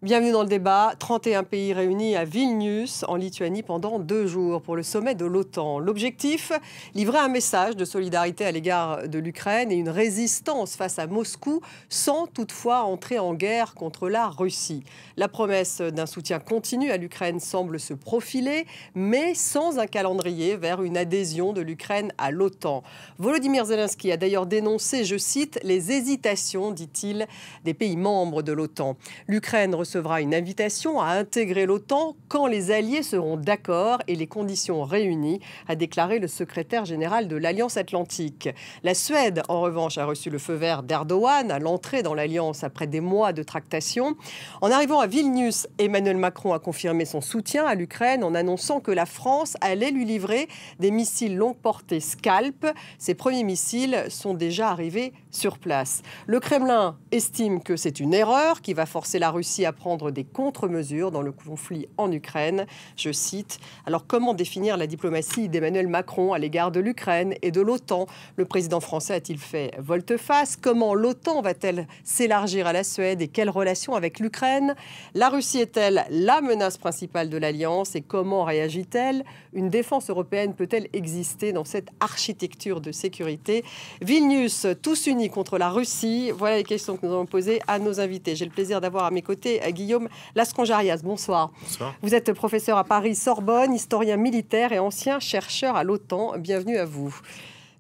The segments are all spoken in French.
Bienvenue dans le débat. 31 pays réunis à Vilnius, en Lituanie, pendant 2 jours pour le sommet de l'OTAN. L'objectif, livrer un message de solidarité à l'égard de l'Ukraine et une résistance face à Moscou, sans toutefois entrer en guerre contre la Russie. La promesse d'un soutien continu à l'Ukraine semble se profiler, mais sans un calendrier vers une adhésion de l'Ukraine à l'OTAN. Volodymyr Zelensky a d'ailleurs dénoncé, je cite, les hésitations, dit-il, des pays membres de l'OTAN. L'Ukraine recevra une invitation à intégrer l'OTAN quand les alliés seront d'accord et les conditions réunies, a déclaré le secrétaire général de l'Alliance Atlantique. La Suède, en revanche, a reçu le feu vert d'Erdogan à l'entrée dans l'Alliance après des mois de tractation. En arrivant à Vilnius, Emmanuel Macron a confirmé son soutien à l'Ukraine en annonçant que la France allait lui livrer des missiles longue portée Scalp. Ces premiers missiles sont déjà arrivés sur place. Le Kremlin estime que c'est une erreur qui va forcer la Russie à prendre des contre-mesures dans le conflit en Ukraine. Je cite, « Alors comment définir la diplomatie d'Emmanuel Macron à l'égard de l'Ukraine et de l'OTAN ? Le président français a-t-il fait volte-face ? Comment l'OTAN va-t-elle s'élargir à la Suède et quelles relations avec l'Ukraine ? La Russie est-elle la menace principale de l'Alliance et comment réagit-elle ? Une défense européenne peut-elle exister dans cette architecture de sécurité ? Vilnius, tous unis contre la Russie, voilà les questions que nous allons poser à nos invités. J'ai le plaisir d'avoir à mes côtés Guillaume Lasconjarias. Bonsoir. Bonsoir. Vous êtes professeur à Paris-Sorbonne, historien militaire et ancien chercheur à l'OTAN. Bienvenue à vous.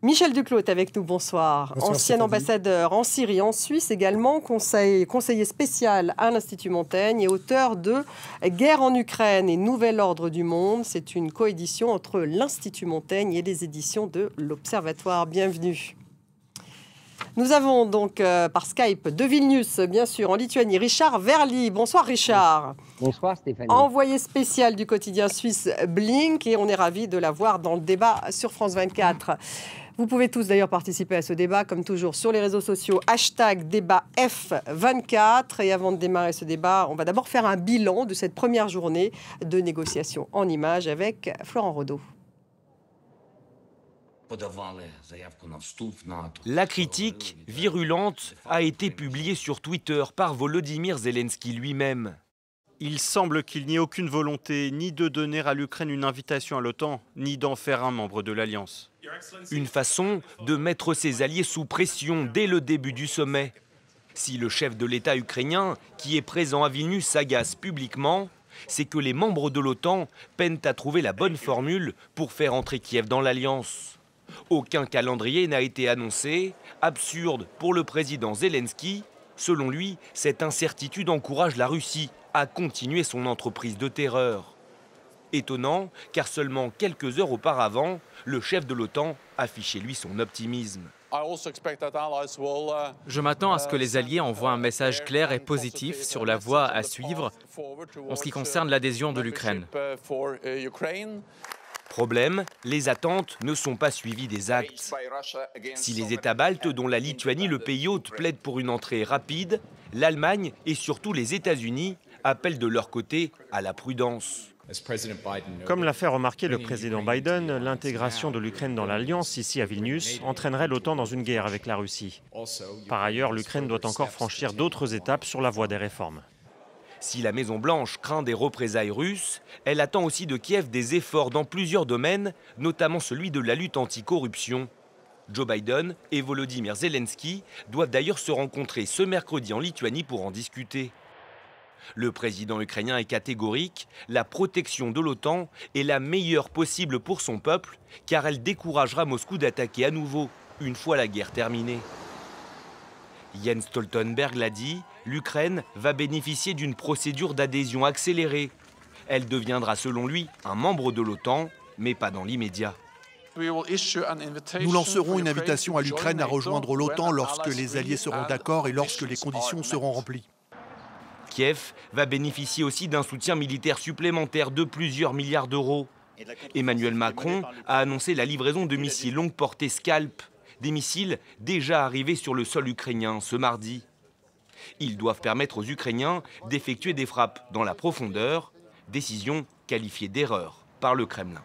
Michel Duclos est avec nous, bonsoir. Bonsoir, Ancien ambassadeur en Syrie, en Suisse également, conseiller spécial à l'Institut Montaigne et auteur de Guerre en Ukraine et Nouvel ordre du monde. C'est une coédition entre l'Institut Montaigne et les éditions de l'Observatoire. Bienvenue. Nous avons donc par Skype de Vilnius, bien sûr, en Lituanie, Richard Verly. Bonsoir Richard. Bonsoir Stéphanie. Envoyé spécial du quotidien suisse Blink et on est ravis de la voir dans le débat sur France 24. Vous pouvez tous d'ailleurs participer à ce débat, comme toujours, sur les réseaux sociaux, #débat F24. Et avant de démarrer ce débat, on va d'abord faire un bilan de cette première journée de négociations en images avec Florent Rodeau. La critique virulente a été publiée sur Twitter par Volodymyr Zelensky lui-même. Il semble qu'il n'y ait aucune volonté ni de donner à l'Ukraine une invitation à l'OTAN, ni d'en faire un membre de l'Alliance. Une façon de mettre ses alliés sous pression dès le début du sommet. Si le chef de l'État ukrainien, qui est présent à Vilnius, s'agace publiquement, c'est que les membres de l'OTAN peinent à trouver la bonne formule pour faire entrer Kiev dans l'Alliance. Aucun calendrier n'a été annoncé, absurde pour le président Zelensky. Selon lui, cette incertitude encourage la Russie à continuer son entreprise de terreur. Étonnant, car seulement quelques heures auparavant, le chef de l'OTAN affichait lui son optimisme. Je m'attends à ce que les Alliés envoient un message clair et positif sur la voie à suivre en ce qui concerne l'adhésion de l'Ukraine. Problème, les attentes ne sont pas suivies des actes. Si les États baltes, dont la Lituanie, le pays hôte, plaident pour une entrée rapide, l'Allemagne et surtout les États-Unis appellent de leur côté à la prudence. Comme l'a fait remarquer le président Biden, l'intégration de l'Ukraine dans l'Alliance, ici à Vilnius, entraînerait l'OTAN dans une guerre avec la Russie. Par ailleurs, l'Ukraine doit encore franchir d'autres étapes sur la voie des réformes. Si la Maison-Blanche craint des représailles russes, elle attend aussi de Kiev des efforts dans plusieurs domaines, notamment celui de la lutte anticorruption. Joe Biden et Volodymyr Zelensky doivent d'ailleurs se rencontrer ce mercredi en Lituanie pour en discuter. Le président ukrainien est catégorique, la protection de l'OTAN est la meilleure possible pour son peuple, car elle découragera Moscou d'attaquer à nouveau, une fois la guerre terminée. Jens Stoltenberg l'a dit, l'Ukraine va bénéficier d'une procédure d'adhésion accélérée. Elle deviendra selon lui un membre de l'OTAN, mais pas dans l'immédiat. Nous lancerons une invitation à l'Ukraine à rejoindre l'OTAN lorsque les alliés seront d'accord et lorsque les conditions seront remplies. Kiev va bénéficier aussi d'un soutien militaire supplémentaire de plusieurs milliards d'euros. Emmanuel Macron a annoncé la livraison de missiles longue portée Scalp, des missiles déjà arrivés sur le sol ukrainien ce mardi. Ils doivent permettre aux Ukrainiens d'effectuer des frappes dans la profondeur, décision qualifiée d'erreur par le Kremlin.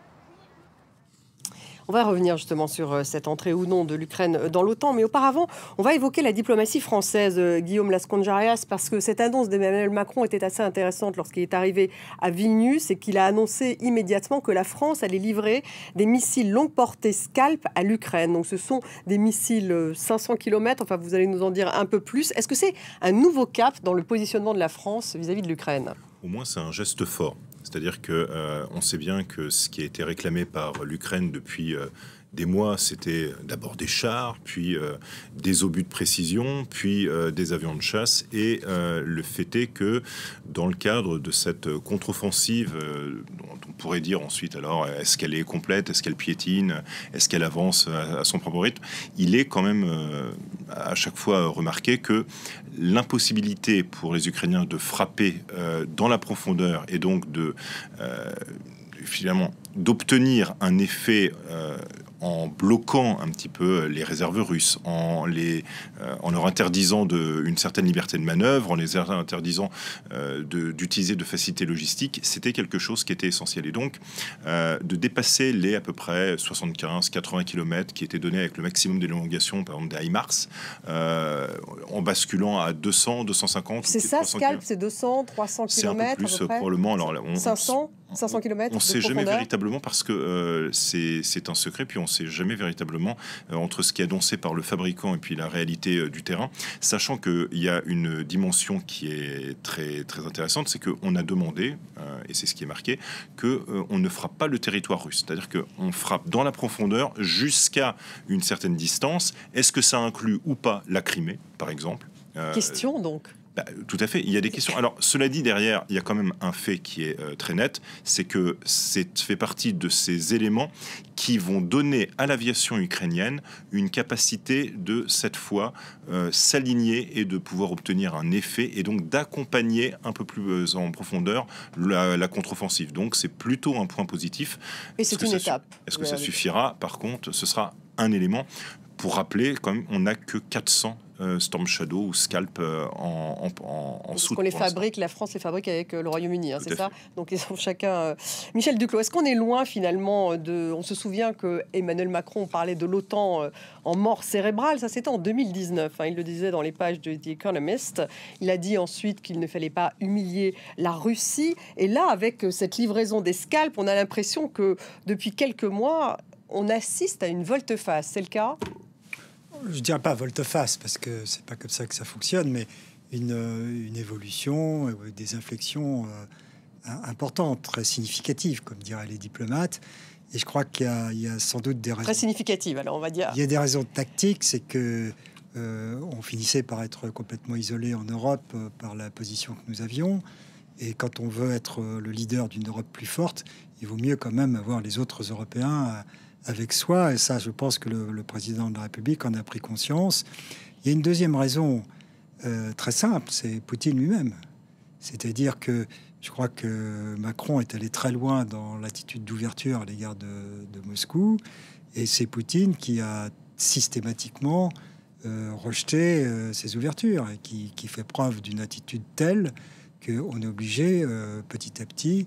On va revenir justement sur cette entrée ou non de l'Ukraine dans l'OTAN, mais auparavant, on va évoquer la diplomatie française, Guillaume Lasconjarias, parce que cette annonce d'Emmanuel Macron était assez intéressante lorsqu'il est arrivé à Vilnius et qu'il a annoncé immédiatement que la France allait livrer des missiles longue portée Scalp à l'Ukraine. Donc ce sont des missiles 500 km, enfin vous allez nous en dire un peu plus. Est-ce que c'est un nouveau cap dans le positionnement de la France vis-à-vis de l'Ukraine ? Au moins, c'est un geste fort. C'est-à-dire qu'on sait bien que ce qui a été réclamé par l'Ukraine depuis des mois, c'était d'abord des chars, puis des obus de précision, puis des avions de chasse. Et le fait est que dans le cadre de cette contre-offensive, dont on pourrait dire ensuite, alors, est-ce qu'elle est complète, est-ce qu'elle piétine, est-ce qu'elle avance à son propre rythme, il est quand même à chaque fois remarqué que l'impossibilité pour les Ukrainiens de frapper dans la profondeur et donc finalement d'obtenir un effet en bloquant un petit peu les réserves russes, en leur interdisant une certaine liberté de manœuvre, en les interdisant d'utiliser de facilités logistiques, c'était quelque chose qui était essentiel. Et donc, de dépasser les à peu près 75-80 km qui étaient donnés avec le maximum d'élongation, par exemple des HIMARS, en basculant à 200, 250... C'est ça, Scalp, c'est 200, 300 km c'est un peu plus, probablement. Alors, 500 km. On ne sait jamais véritablement parce que c'est un secret, puis on ne sait jamais véritablement entre ce qui est annoncé par le fabricant et puis la réalité du terrain, sachant qu'il y a une dimension qui est très, très intéressante, c'est qu'on a demandé, et c'est ce qui est marqué, qu'on ne frappe pas le territoire russe. C'est-à-dire qu'on frappe dans la profondeur jusqu'à une certaine distance. Est-ce que ça inclut ou pas la Crimée, par exemple ? Question donc. Tout à fait, il y a des questions. Alors, cela dit, derrière, il y a quand même un fait qui est très net, c'est que c'est fait partie de ces éléments qui vont donner à l'aviation ukrainienne une capacité de, cette fois, s'aligner et de pouvoir obtenir un effet et donc d'accompagner un peu plus en profondeur la contre-offensive. Donc, c'est plutôt un point positif. Et c'est une étape. Est-ce que ça suffira ? Par contre, ce sera un élément. Pour rappeler, quand même, on n'a que 400 Storm Shadow ou Scalp en soute. Qu'on les fabrique, la France les fabrique avec le Royaume-Uni, c'est ça ? Donc ils ont chacun... Michel Duclos, est-ce qu'on est loin finalement de... On se souvient que Emmanuel Macron parlait de l'OTAN en mort cérébrale, ça c'était en 2019, il le disait dans les pages de The Economist. Il a dit ensuite qu'il ne fallait pas humilier la Russie. Et là, avec cette livraison des Scalp, on a l'impression que depuis quelques mois, on assiste à une volte-face. C'est le cas ? Je dirais pas volte-face parce que c'est pas comme ça que ça fonctionne, mais une évolution, des inflexions importantes, très significatives, comme diraient les diplomates. Et je crois qu'il y a sans doute des raisons très significatives. Alors on va dire. Il y a des raisons tactiques, c'est que on finissait par être complètement isolé en Europe par la position que nous avions. Et quand on veut être le leader d'une Europe plus forte, il vaut mieux quand même avoir les autres Européens avec soi, et ça, je pense que le président de la République en a pris conscience. Il y a une deuxième raison très simple, c'est Poutine lui-même. C'est-à-dire que je crois que Macron est allé très loin dans l'attitude d'ouverture à l'égard de Moscou, et c'est Poutine qui a systématiquement rejeté ces ouvertures, et qui fait preuve d'une attitude telle qu'on est obligé, petit à petit,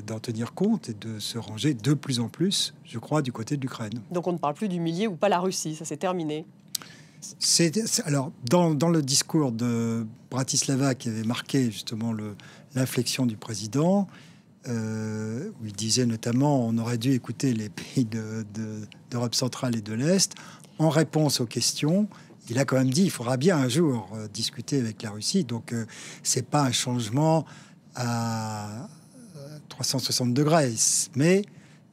d'en tenir compte et de se ranger de plus en plus, je crois, du côté de l'Ukraine. Donc on ne parle plus d'humilier ou pas la Russie, ça c'est terminé. Alors, dans le discours de Bratislava qui avait marqué justement l'inflexion du président, où il disait notamment on aurait dû écouter les pays d'Europe centrale et de l'Est, en réponse aux questions, il a quand même dit il faudra bien un jour discuter avec la Russie. Donc c'est pas un changement à 360 degrés, mais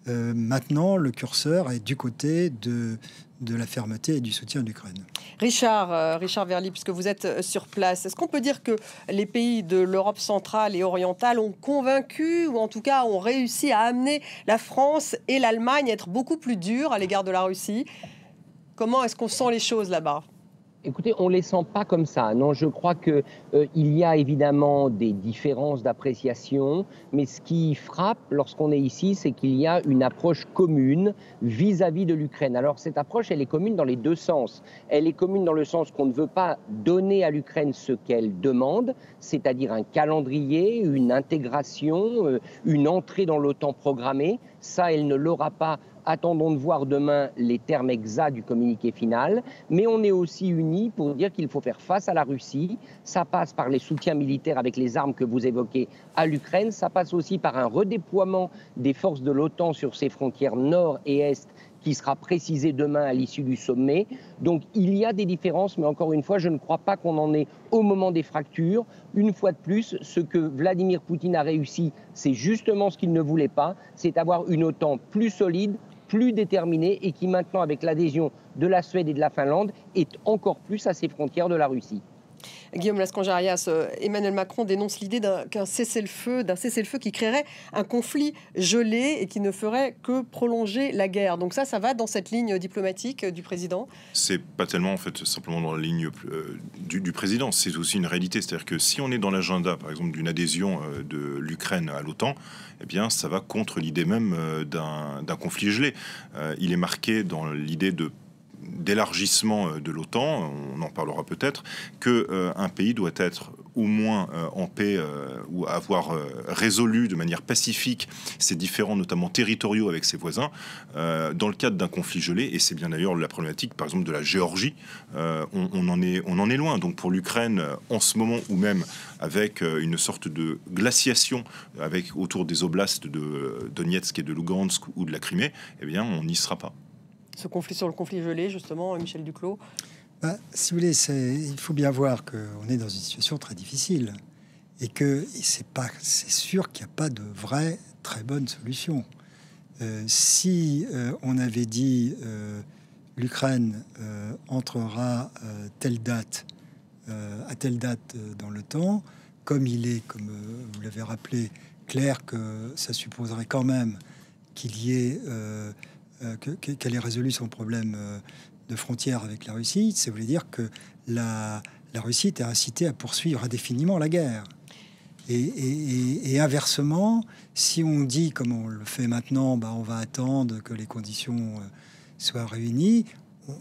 maintenant le curseur est du côté de la fermeté et du soutien de l'Ukraine. Richard Verly, puisque vous êtes sur place, est-ce qu'on peut dire que les pays de l'Europe centrale et orientale ont convaincu, ou en tout cas ont réussi à amener la France et l'Allemagne à être beaucoup plus durs à l'égard de la Russie ? Comment est-ce qu'on sent les choses là-bas ? Écoutez, on ne les sent pas comme ça. Non, je crois qu'il y a évidemment des différences d'appréciation, mais ce qui frappe lorsqu'on est ici, c'est qu'il y a une approche commune vis-à-vis de l'Ukraine. Alors cette approche, elle est commune dans les deux sens. Elle est commune dans le sens qu'on ne veut pas donner à l'Ukraine ce qu'elle demande, c'est-à-dire un calendrier, une intégration, une entrée dans l'OTAN programmée. Ça, elle ne l'aura pas Attendons de voir demain les termes exacts du communiqué final. Mais on est aussi unis pour dire qu'il faut faire face à la Russie. Ça passe par les soutiens militaires avec les armes que vous évoquez à l'Ukraine. Ça passe aussi par un redéploiement des forces de l'OTAN sur ses frontières nord et est, qui sera précisé demain à l'issue du sommet. Donc il y a des différences, mais encore une fois, je ne crois pas qu'on en est au moment des fractures. Une fois de plus, ce que Vladimir Poutine a réussi, c'est justement ce qu'il ne voulait pas, c'est avoir une OTAN plus solide, plus déterminée et qui maintenant, avec l'adhésion de la Suède et de la Finlande, est encore plus à ses frontières de la Russie. Guillaume Lascangerias, Emmanuel Macron dénonce l'idée d'un cessez-le-feu qui créerait un conflit gelé et qui ne ferait que prolonger la guerre. Donc ça va dans cette ligne diplomatique du président? C'est pas tellement, en fait, simplement dans la ligne du président. C'est aussi une réalité. C'est-à-dire que si on est dans l'agenda, par exemple, d'une adhésion de l'Ukraine à l'OTAN, eh bien, ça va contre l'idée même d'un conflit gelé. Il est marqué dans l'idée d'élargissement de l'OTAN, on en parlera peut-être, qu'un pays doit être au moins en paix ou avoir résolu de manière pacifique ses différends, notamment territoriaux, avec ses voisins, dans le cadre d'un conflit gelé. Et c'est bien d'ailleurs la problématique, par exemple, de la Géorgie. On en est loin. Donc pour l'Ukraine, en ce moment, ou même avec une sorte de glaciation autour des oblasts de Donetsk et de Lugansk ou de la Crimée, eh bien, on n'y sera pas. Sur le conflit gelé, justement, Michel Duclos? Si vous voulez, il faut bien voir qu'on est dans une situation très difficile et que c'est sûr qu'il n'y a pas de vraie très bonne solution. Si on avait dit l'Ukraine entrera à telle date dans le temps, comme vous l'avez rappelé, clair que ça supposerait quand même qu'il y ait qu'elle ait résolu son problème de frontière avec la Russie, ça voulait dire que la Russie était incitée à poursuivre indéfiniment la guerre. Et inversement, si on dit, comme on le fait maintenant, on va attendre que les conditions soient réunies,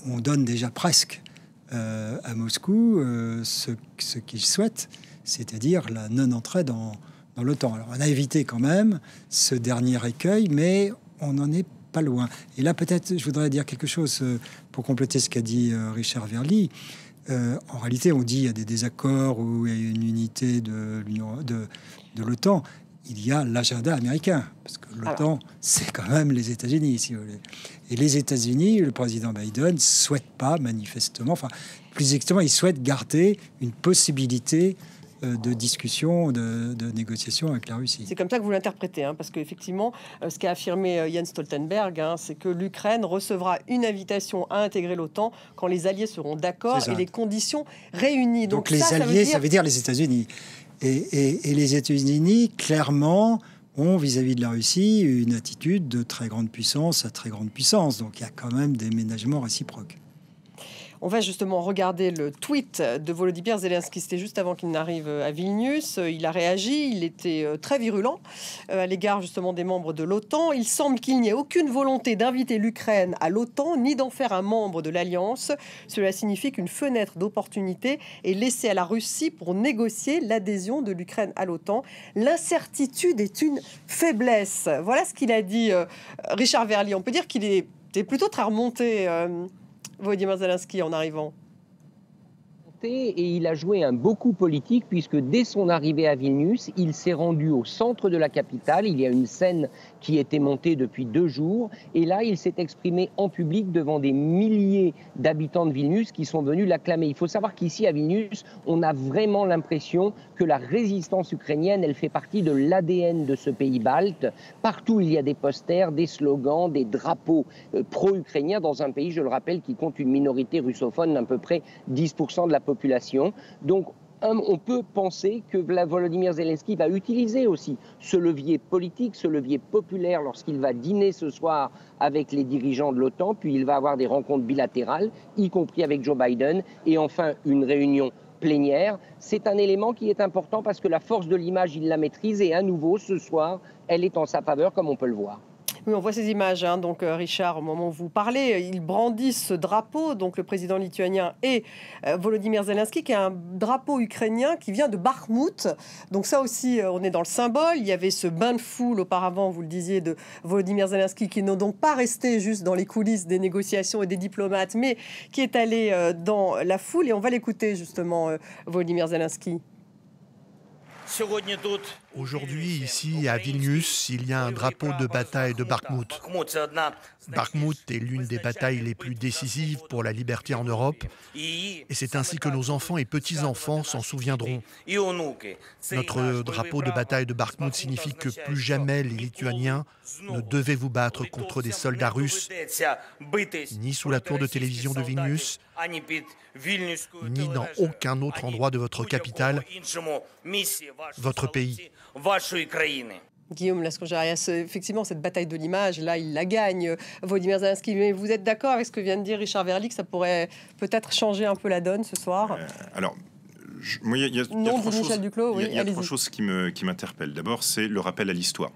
on donne déjà presque à Moscou ce qu'il souhaite, c'est-à-dire la non-entrée dans l'OTAN. Alors on a évité quand même ce dernier écueil, mais on en est pas loin. Et là, peut-être, je voudrais dire quelque chose pour compléter ce qu'a dit Richard Verly. En réalité, on dit qu'il y a des désaccords ou il y a une unité de l'OTAN. Il y a l'agenda américain, parce que l'OTAN, c'est quand même les États-Unis, si vous voulez. Et les États-Unis, le président Biden souhaite pas manifestement, enfin, plus exactement, il souhaite garder une possibilité de discussion, de négociation avec la Russie. C'est comme ça que vous l'interprétez, parce qu'effectivement, ce qu'a affirmé Jens Stoltenberg, c'est que l'Ukraine recevra une invitation à intégrer l'OTAN quand les alliés seront d'accord et les conditions réunies. Donc les alliés, ça veut dire les États-Unis. Et les États-Unis, clairement, ont vis-à-vis de la Russie une attitude de très grande puissance à très grande puissance. Donc il y a quand même des ménagements réciproques. On va justement regarder le tweet de Volodymyr Zelensky. C'était juste avant qu'il n'arrive à Vilnius. Il a réagi, il était très virulent à l'égard justement des membres de l'OTAN. Il semble qu'il n'y ait aucune volonté d'inviter l'Ukraine à l'OTAN, ni d'en faire un membre de l'Alliance. Cela signifie qu'une fenêtre d'opportunité est laissée à la Russie pour négocier l'adhésion de l'Ukraine à l'OTAN. L'incertitude est une faiblesse. Voilà ce qu'il a dit Richard Verly. On peut dire qu'il était plutôt très remonté, Volodymyr Zelensky, en arrivant. Et il a joué un beau coup politique puisque dès son arrivée à Vilnius, il s'est rendu au centre de la capitale. Il y a une scène qui était montée depuis 2 jours et là, il s'est exprimé en public devant des milliers d'habitants de Vilnius qui sont venus l'acclamer. Il faut savoir qu'ici à Vilnius, on a vraiment l'impression que la résistance ukrainienne, elle fait partie de l'ADN de ce pays balte. Partout, il y a des posters, des slogans, des drapeaux pro-ukrainiens dans un pays, je le rappelle, qui compte une minorité russophone d'à peu près 10% de la population. Donc, on peut penser que Volodymyr Zelensky va utiliser aussi ce levier politique, ce levier populaire lorsqu'il va dîner ce soir avec les dirigeants de l'OTAN, puis il va avoir des rencontres bilatérales, y compris avec Joe Biden, et enfin une réunion plénière. C'est un élément qui est important parce que la force de l'image, il la maîtrise, et à nouveau, ce soir, elle est en sa faveur, comme on peut le voir. Oui, on voit ces images, hein. Donc Richard, au moment où vous parlez, ils brandissent ce drapeau, donc le président lituanien et Volodymyr Zelensky, qui est un drapeau ukrainien qui vient de Bakhmout. Donc ça aussi, on est dans le symbole. Il y avait ce bain de foule auparavant, vous le disiez, de Volodymyr Zelensky, qui n'est donc pas resté juste dans les coulisses des négociations et des diplomates, mais qui est allé dans la foule. Et on va l'écouter justement, Volodymyr Zelensky. Aujourd'hui, ici, à Vilnius, il y a un drapeau de bataille de Bakhmout. Bakhmout est l'une des batailles les plus décisives pour la liberté en Europe, et c'est ainsi que nos enfants et petits-enfants s'en souviendront. Notre drapeau de bataille de Bakhmout signifie que plus jamais les Lituaniens ne devaient vous battre contre des soldats russes, ni sous la tour de télévision de Vilnius, ni dans aucun autre endroit de votre capitale, votre pays. Guillaume Lascongérias, effectivement, cette bataille de l'image, là, il la gagne, Volodymyr Zelensky. Mais vous êtes d'accord avec ce que vient de dire Richard Verly, que ça pourrait peut-être changer un peu la donne ce soir? Alors, il y a trois choses qui m'interpellent. D'abord, c'est le rappel à l'histoire.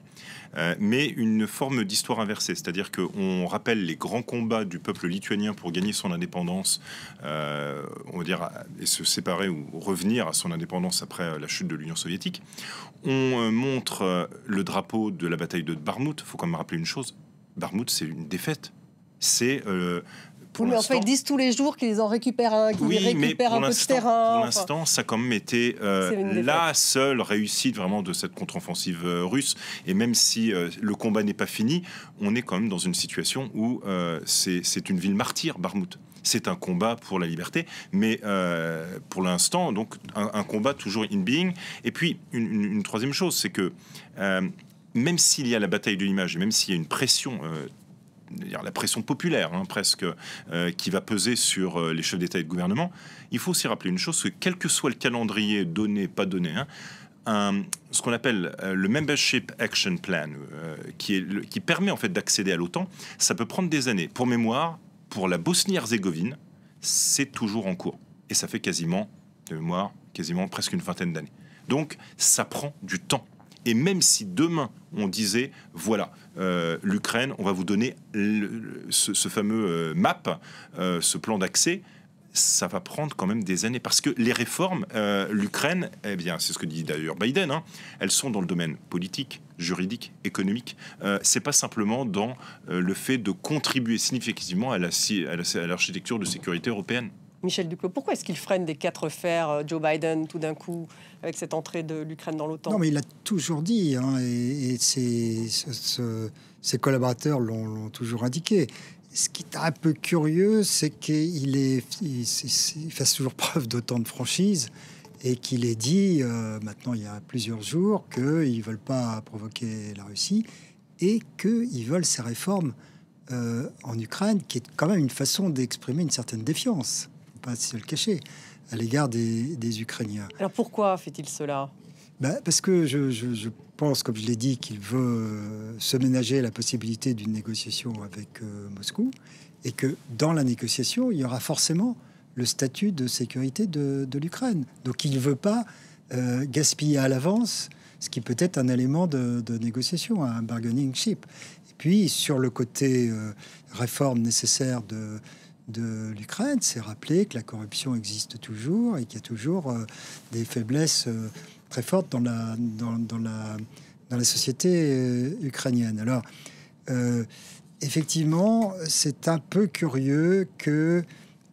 Mais une forme d'histoire inversée, c'est-à-dire qu'on rappelle les grands combats du peuple lituanien pour gagner son indépendance, on va dire, et se séparer ou revenir à son indépendance après la chute de l'Union soviétique. On montre le drapeau de la bataille de Bakhmout. Il faut quand même rappeler une chose, Bakhmout, c'est une défaite. C'est... mais en fait, ils disent tous les jours qu'ils en récupèrent un, qu'ils récupèrent un peu de terrain. Pour l'instant, ça a quand même été la seule réussite vraiment de cette contre-offensive russe. Et même si le combat n'est pas fini, on est quand même dans une situation où c'est une ville martyre, Bakhmout. C'est un combat pour la liberté, mais pour l'instant, donc un combat toujours in being. Et puis, une troisième chose, c'est que même s'il y a la bataille de l'image, et même s'il y a une pression... la pression populaire, hein, presque, qui va peser sur les chefs d'État et de gouvernement, il faut aussi rappeler une chose, que quel que soit le calendrier donné, pas donné, hein, ce qu'on appelle le Membership Action Plan, qui permet en fait d'accéder à l'OTAN, ça peut prendre des années. Pour mémoire, pour la Bosnie-Herzégovine, c'est toujours en cours. Et ça fait quasiment presque une vingtaine d'années. Donc, ça prend du temps. Et même si demain, on disait, voilà, l'Ukraine, on va vous donner ce fameux MAP, ce plan d'accès, ça va prendre quand même des années. Parce que les réformes, l'Ukraine, eh bien, c'est ce que dit d'ailleurs Biden, hein, elles sont dans le domaine politique, juridique, économique. C'est pas simplement dans le fait de contribuer significativement à l'architecture de sécurité européenne. Michel Duclos, pourquoi est-ce qu'il freine des quatre fers, Joe Biden, tout d'un coup, avec cette entrée de l'Ukraine dans l'OTAN? Non, mais il l'a toujours dit, hein, et ses collaborateurs l'ont toujours indiqué. Ce qui est un peu curieux, c'est qu'il fasse toujours preuve d'autant de franchise et qu'il ait dit, maintenant il y a plusieurs jours, qu'ils ne veulent pas provoquer la Russie et qu'ils veulent ces réformes en Ukraine, qui est quand même une façon d'exprimer une certaine défiance, pas se le cacher, à l'égard des Ukrainiens. Alors pourquoi fait-il cela? Parce que je pense, comme je l'ai dit, qu'il veut se ménager la possibilité d'une négociation avec Moscou, et que dans la négociation, il y aura forcément le statut de sécurité de l'Ukraine. Donc il ne veut pas gaspiller à l'avance ce qui peut être un élément de négociation, un bargaining chip. Et puis sur le côté réforme nécessaire de l'Ukraine, c'est rappeler que la corruption existe toujours et qu'il y a toujours des faiblesses très fortes dans la société ukrainienne. Alors, effectivement, c'est un peu curieux que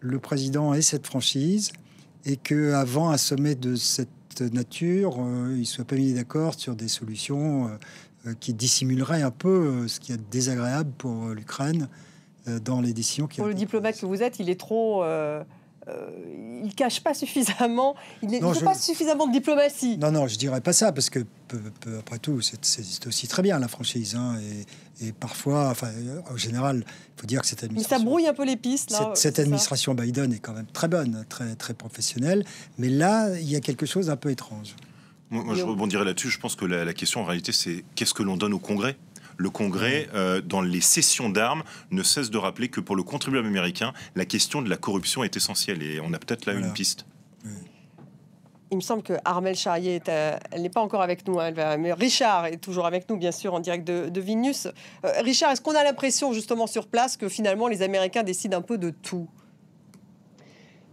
le président ait cette franchise et qu'avant un sommet de cette nature, il ne soit pas mis d'accord sur des solutions qui dissimuleraient un peu ce qui est désagréable pour l'Ukraine dans les décisions qui... Pour le diplomate que vous êtes, il est trop... il cache pas suffisamment. Il ne faut pas suffisamment de diplomatie. Non, je dirais pas ça, parce que après tout, c'est aussi très bien la franchise, hein, et parfois, enfin, en général, il faut dire que cette administration... Mais ça brouille un peu les pistes, là. Cette administration Biden est quand même très bonne, très, très professionnelle, mais là, il y a quelque chose d'un peu étrange. Moi, je rebondirais là-dessus. Je pense que la question, en réalité, c'est qu'est-ce que l'on donne au Congrès ? Le Congrès, dans les cessions d'armes, ne cesse de rappeler que pour le contribuable américain, la question de la corruption est essentielle. Et on a peut-être là une piste. Il me semble que Armelle Charrier, elle n'est pas encore avec nous, hein, mais Richard est toujours avec nous, bien sûr, en direct de Vilnius. Richard, est-ce qu'on a l'impression, justement, sur place, que finalement, les Américains décident un peu de tout ?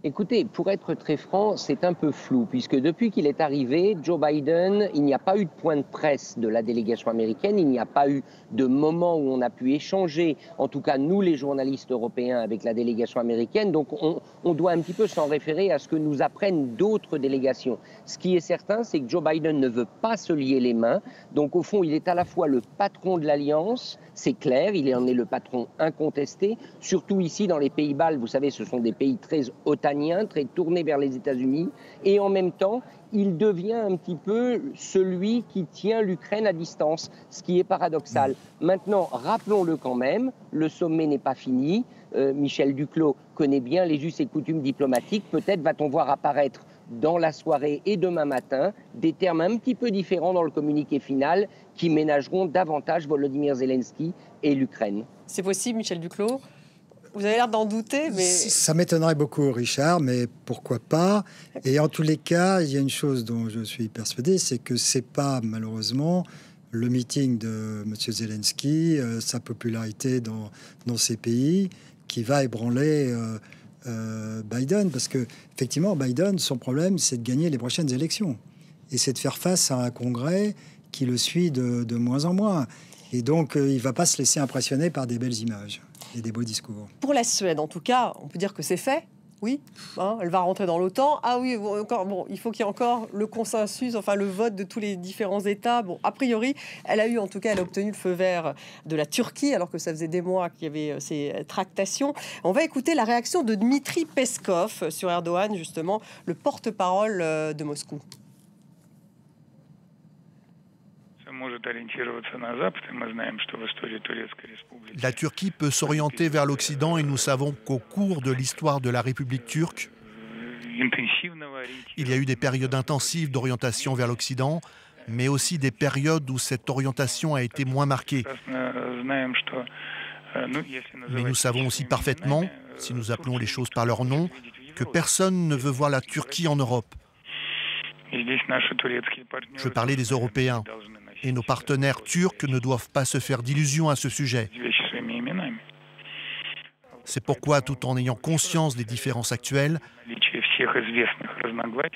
Écoutez, pour être très franc, c'est un peu flou, puisque depuis qu'il est arrivé, Joe Biden, il n'y a pas eu de point de presse de la délégation américaine, il n'y a pas eu de moment où on a pu échanger, en tout cas nous les journalistes européens, avec la délégation américaine, donc on doit un petit peu s'en référer à ce que nous apprennent d'autres délégations. Ce qui est certain, c'est que Joe Biden ne veut pas se lier les mains, donc au fond, il est à la fois le patron de l'Alliance, c'est clair, il en est le patron incontesté, surtout ici dans les pays baltes, vous savez, ce sont des pays très otaniens, très tournés vers les États-Unis, et en même temps, il devient un petit peu celui qui tient l'Ukraine à distance, ce qui est paradoxal. Maintenant, rappelons-le quand même, le sommet n'est pas fini, Michel Duclos connaît bien les us et coutumes diplomatiques, peut-être va-t-on voir apparaître dans la soirée et demain matin, des termes un petit peu différents dans le communiqué final qui ménageront davantage Volodymyr Zelensky et l'Ukraine. C'est possible, Michel Duclos ? Vous avez l'air d'en douter, mais... Ça m'étonnerait beaucoup, Richard, mais pourquoi pas ? Et en tous les cas, il y a une chose dont je suis persuadé, c'est que c'est pas, malheureusement, le meeting de M. Zelensky, sa popularité dans ces pays, qui va ébranler... Biden, parce que effectivement Biden, son problème c'est de gagner les prochaines élections et c'est de faire face à un Congrès qui le suit de moins en moins, et donc il va pas se laisser impressionner par des belles images et des beaux discours. Pour la Suède, en tout cas, on peut dire que c'est fait. Oui, hein, elle va rentrer dans l'OTAN. Ah oui, bon, il faut qu'il y ait encore le consensus, enfin le vote de tous les différents États. Bon, a priori, elle a obtenu le feu vert de la Turquie, alors que ça faisait des mois qu'il y avait ces tractations. On va écouter la réaction de Dmitri Peskov sur Erdogan, justement, le porte-parole de Moscou. La Turquie peut s'orienter vers l'Occident et nous savons qu'au cours de l'histoire de la République turque, il y a eu des périodes intensives d'orientation vers l'Occident, mais aussi des périodes où cette orientation a été moins marquée. Mais nous savons aussi parfaitement, si nous appelons les choses par leur nom, que personne ne veut voir la Turquie en Europe. Je parlais des Européens. Et nos partenaires turcs ne doivent pas se faire d'illusions à ce sujet. C'est pourquoi, tout en ayant conscience des différences actuelles,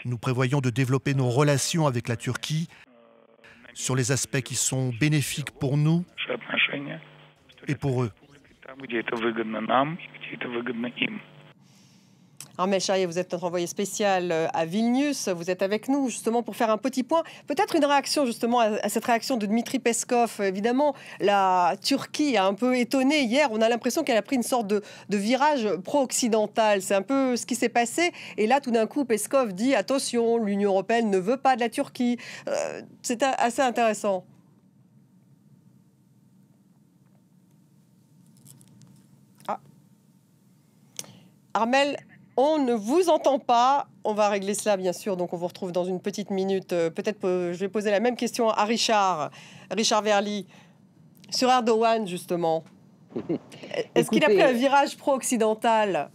nous prévoyons de développer nos relations avec la Turquie sur les aspects qui sont bénéfiques pour nous et pour eux. Armelle Charrier, vous êtes notre envoyé spécial à Vilnius. Vous êtes avec nous justement pour faire un petit point. Peut-être une réaction justement à cette réaction de Dmitri Peskov. Évidemment, la Turquie a un peu étonné hier. On a l'impression qu'elle a pris une sorte de virage pro-occidental. C'est un peu ce qui s'est passé. Et là, tout d'un coup, Peskov dit « Attention, l'Union européenne ne veut pas de la Turquie ». C'est assez intéressant. Ah. Armelle, on ne vous entend pas. On va régler cela, bien sûr. Donc, on vous retrouve dans une petite minute. Peut-être que je vais poser la même question à Richard Verly, sur Erdogan, justement. Est-ce qu'il a pris un virage pro-occidental ?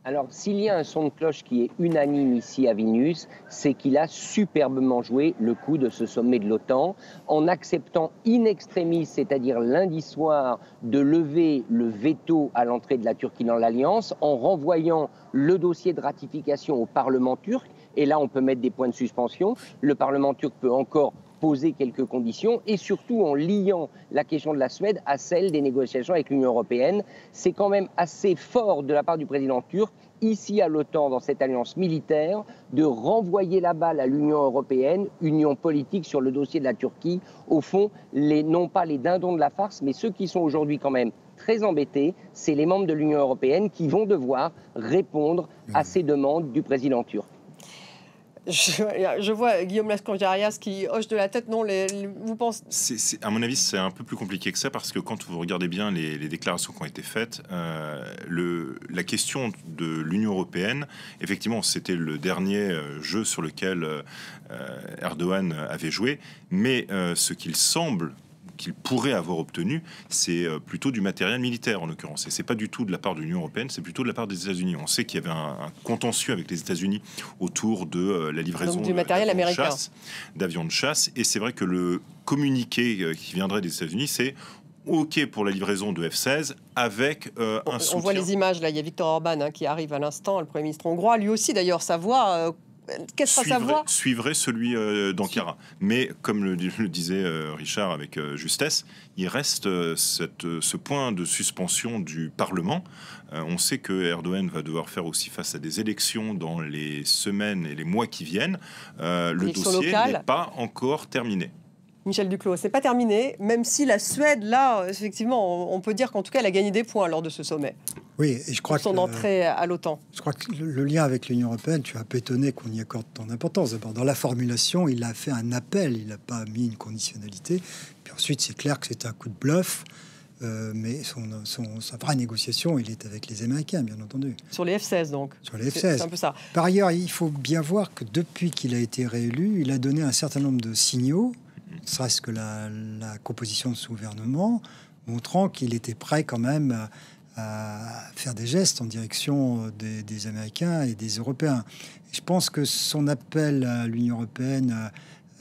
Alors, s'il y a un son de cloche qui est unanime ici à Vilnius, c'est qu'il a superbement joué le coup de ce sommet de l'OTAN en acceptant in extremis, c'est-à-dire lundi soir, de lever le veto à l'entrée de la Turquie dans l'Alliance, en renvoyant le dossier de ratification au Parlement turc. Et là, on peut mettre des points de suspension. Le Parlement turc peut encore poser quelques conditions, et surtout en liant la question de la Suède à celle des négociations avec l'Union européenne. C'est quand même assez fort de la part du président turc, ici à l'OTAN, dans cette alliance militaire, de renvoyer la balle à l'Union européenne, union politique sur le dossier de la Turquie. Au fond, non pas les dindons de la farce, mais ceux qui sont aujourd'hui quand même très embêtés, c'est les membres de l'Union européenne qui vont devoir répondre à ces demandes du président turc. Je vois Guillaume Lascanjarias qui hoche de la tête. Non, vous pensez... À mon avis, c'est un peu plus compliqué que ça, parce que quand vous regardez bien les déclarations qui ont été faites, la question de l'Union européenne, effectivement, c'était le dernier jeu sur lequel Erdogan avait joué, mais ce qu'il semble qu'il pourrait avoir obtenu, c'est plutôt du matériel militaire en l'occurrence. Et c'est pas du tout de la part de l'Union européenne, c'est plutôt de la part des États-Unis. On sait qu'il y avait un contentieux avec les États-Unis autour de la livraison du matériel américain, d'avions de chasse. Et c'est vrai que le communiqué qui viendrait des États-Unis, c'est OK pour la livraison de F-16 avec un soutien. On voit les images, là, il y a Viktor Orban qui arrive à l'instant, le Premier ministre hongrois. Lui aussi, d'ailleurs, sa voix... Quelle sera sa voix ? Suivrait celui d'Ankara. Mais comme le disait Richard avec justesse, il reste ce point de suspension du Parlement. On sait que Erdogan va devoir faire aussi face à des élections dans les semaines et les mois qui viennent. Le dossier n'est pas encore terminé. Michel Duclos, c'est pas terminé, même si la Suède, là, effectivement, on peut dire qu'en tout cas, elle a gagné des points lors de ce sommet. Oui, et je crois que son entrée à l'OTAN. Je crois que le lien avec l'Union européenne, tu as un peu étonné qu'on y accorde tant d'importance. D'abord, dans la formulation, il a fait un appel, il n'a pas mis une conditionnalité. Puis ensuite, c'est clair que c'est un coup de bluff. Mais sa vraie négociation, il est avec les Américains, bien entendu. Sur les F-16, donc. Sur les F-16. C'est un peu ça. Par ailleurs, il faut bien voir que depuis qu'il a été réélu, il a donné un certain nombre de signaux, ne serait-ce que la composition de ce gouvernement, montrant qu'il était prêt quand même à faire des gestes en direction des Américains et des Européens. Et je pense que son appel à l'Union européenne,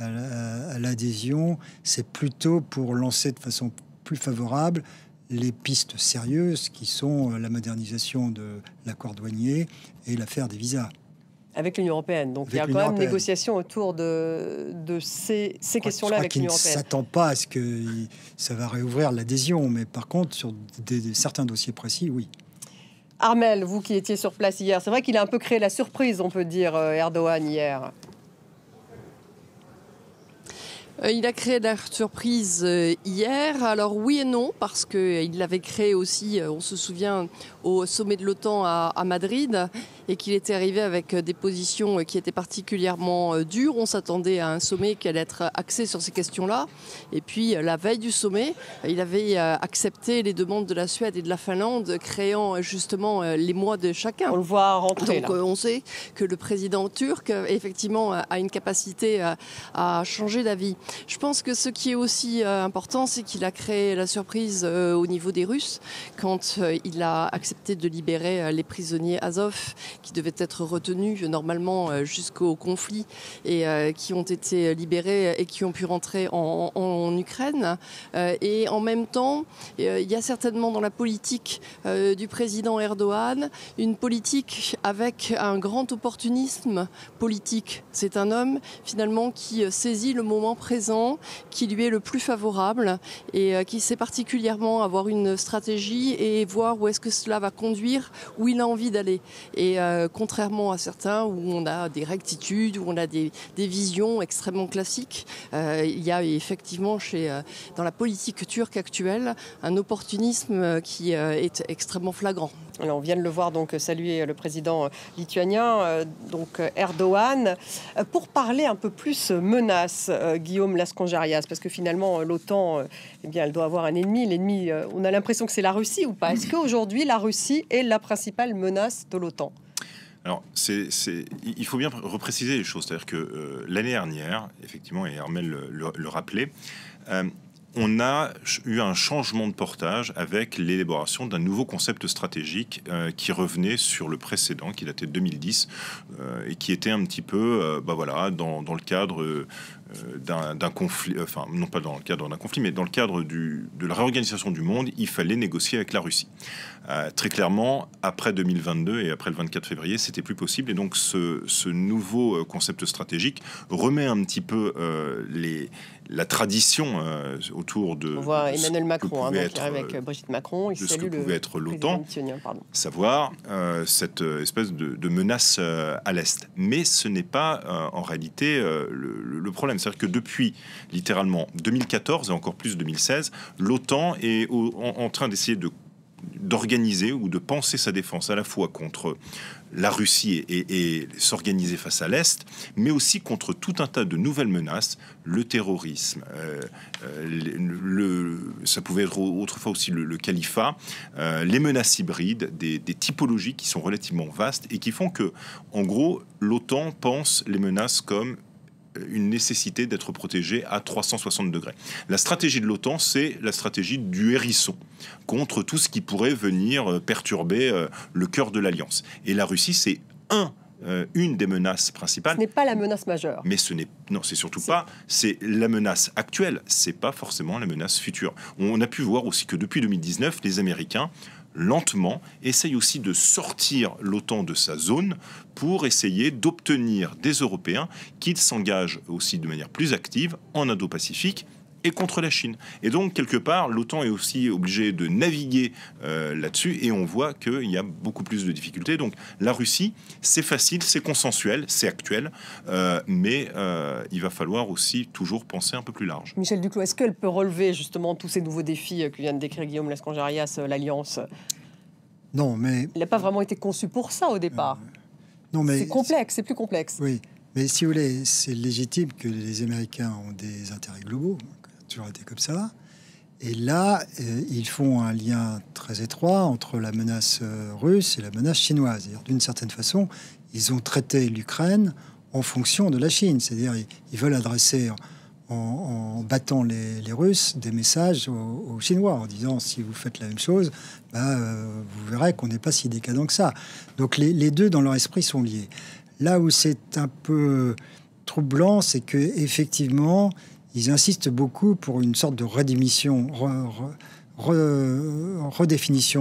à l'adhésion, c'est plutôt pour lancer de façon plus favorable les pistes sérieuses qui sont la modernisation de l'accord douanier et l'affaire des visas. Avec l'Union européenne. Donc il y a quand même négociation autour de ces questions-là avec l'Union européenne. Il ne s'attend pas à ce que ça va réouvrir l'adhésion, mais par contre, sur certains dossiers précis, oui. Armel, vous qui étiez sur place hier, c'est vrai qu'il a un peu créé la surprise, on peut dire, Erdogan hier. Il a créé de la surprise hier. Alors oui et non, parce qu'il l'avait créé aussi, on se souvient, au sommet de l'OTAN à Madrid, et qu'il était arrivé avec des positions qui étaient particulièrement dures. On s'attendait à un sommet qui allait être axé sur ces questions-là. Et puis, la veille du sommet, il avait accepté les demandes de la Suède et de la Finlande, créant justement les mois de chacun. On le voit rentrer. Donc, on sait que le président turc, effectivement, a une capacité à changer d'avis. Je pense que ce qui est aussi important, c'est qu'il a créé la surprise au niveau des Russes, quand il a accepté de libérer les prisonniers Azov, qui devaient être retenus normalement jusqu'au conflit et qui ont été libérés et qui ont pu rentrer en Ukraine. Et en même temps, il y a certainement dans la politique du président Erdogan une politique avec un grand opportunisme politique. C'est un homme finalement qui saisit le moment présent, qui lui est le plus favorable et qui sait particulièrement avoir une stratégie et voir où est-ce que cela va conduire, où il a envie d'aller. Et contrairement à certains où on a des rectitudes, où on a des visions extrêmement classiques, il y a effectivement dans la politique turque actuelle un opportunisme qui est extrêmement flagrant. Alors, on vient de le voir donc saluer le président lituanien, donc Erdogan. Pour parler un peu plus menace, Guillaume Lasconjarias, parce que finalement l'OTAN, eh bien, elle doit avoir un ennemi. L'ennemi, on a l'impression que c'est la Russie ou pas? Est-ce qu'aujourd'hui la Russie est la principale menace de l'OTAN? Alors, il faut bien repréciser les choses. C'est-à-dire que l'année dernière, effectivement, et Armel le rappelait, on a eu un changement de portage avec l'élaboration d'un nouveau concept stratégique qui revenait sur le précédent, qui datait de 2010, et qui était un petit peu dans le cadre d'un conflit, enfin non pas dans le cadre d'un conflit, mais dans le cadre de la réorganisation du monde, il fallait négocier avec la Russie. Très clairement, après 2022 et après le 24 février, c'était plus possible, et donc ce nouveau concept stratégique remet un petit peu la tradition autour de... On voit Emmanuel Macron, donc, qui arrive avec Brigitte Macron, il salue le pouvait être l'OTAN, savoir cette espèce de menace à l'Est. Mais ce n'est pas en réalité le problème. C'est-à-dire que depuis littéralement 2014 et encore plus 2016, l'OTAN est en train d'essayer d'organiser ou de penser sa défense à la fois contre la Russie et s'organiser face à l'Est, mais aussi contre tout un tas de nouvelles menaces, le terrorisme, ça pouvait être autrefois aussi le califat, les menaces hybrides, des typologies qui sont relativement vastes et qui font que, en gros, l'OTAN pense les menaces comme une nécessité d'être protégé à 360 degrés. La stratégie de l'OTAN, c'est la stratégie du hérisson contre tout ce qui pourrait venir perturber le cœur de l'Alliance. Et la Russie, c'est une des menaces principales. Ce n'est pas la menace majeure. Mais c'est surtout pas, c'est la menace actuelle, c'est pas forcément la menace future. On a pu voir aussi que depuis 2019, les Américains, lentement, essayent aussi de sortir l'OTAN de sa zone pour essayer d'obtenir des Européens qu'ils s'engagent aussi de manière plus active en Indo-Pacifique et contre la Chine. Et donc, quelque part, l'OTAN est aussi obligé de naviguer là-dessus, et on voit qu'il y a beaucoup plus de difficultés. Donc, la Russie, c'est facile, c'est consensuel, c'est actuel, mais il va falloir aussi toujours penser un peu plus large. Michel Duclos, est-ce qu'elle peut relever justement tous ces nouveaux défis que vient de décrire Guillaume Lascangerias, l'Alliance? Non, mais... Il n'a pas vraiment été conçu pour ça au départ. Non, mais c'est complexe, c'est plus complexe. Oui, mais si vous voulez, c'est légitime que les Américains ont des intérêts globaux, toujours été comme ça. Et là, ils font un lien très étroit entre la menace russe et la menace chinoise. D'une certaine façon, ils ont traité l'Ukraine en fonction de la Chine. C'est-à-dire, ils veulent adresser, en battant les Russes, des messages aux Chinois, en disant, si vous faites la même chose, vous verrez qu'on n'est pas si décadent que ça. Donc, les deux, dans leur esprit, sont liés. Là où c'est un peu troublant, c'est que effectivement, ils insistent beaucoup pour une sorte de redéfinition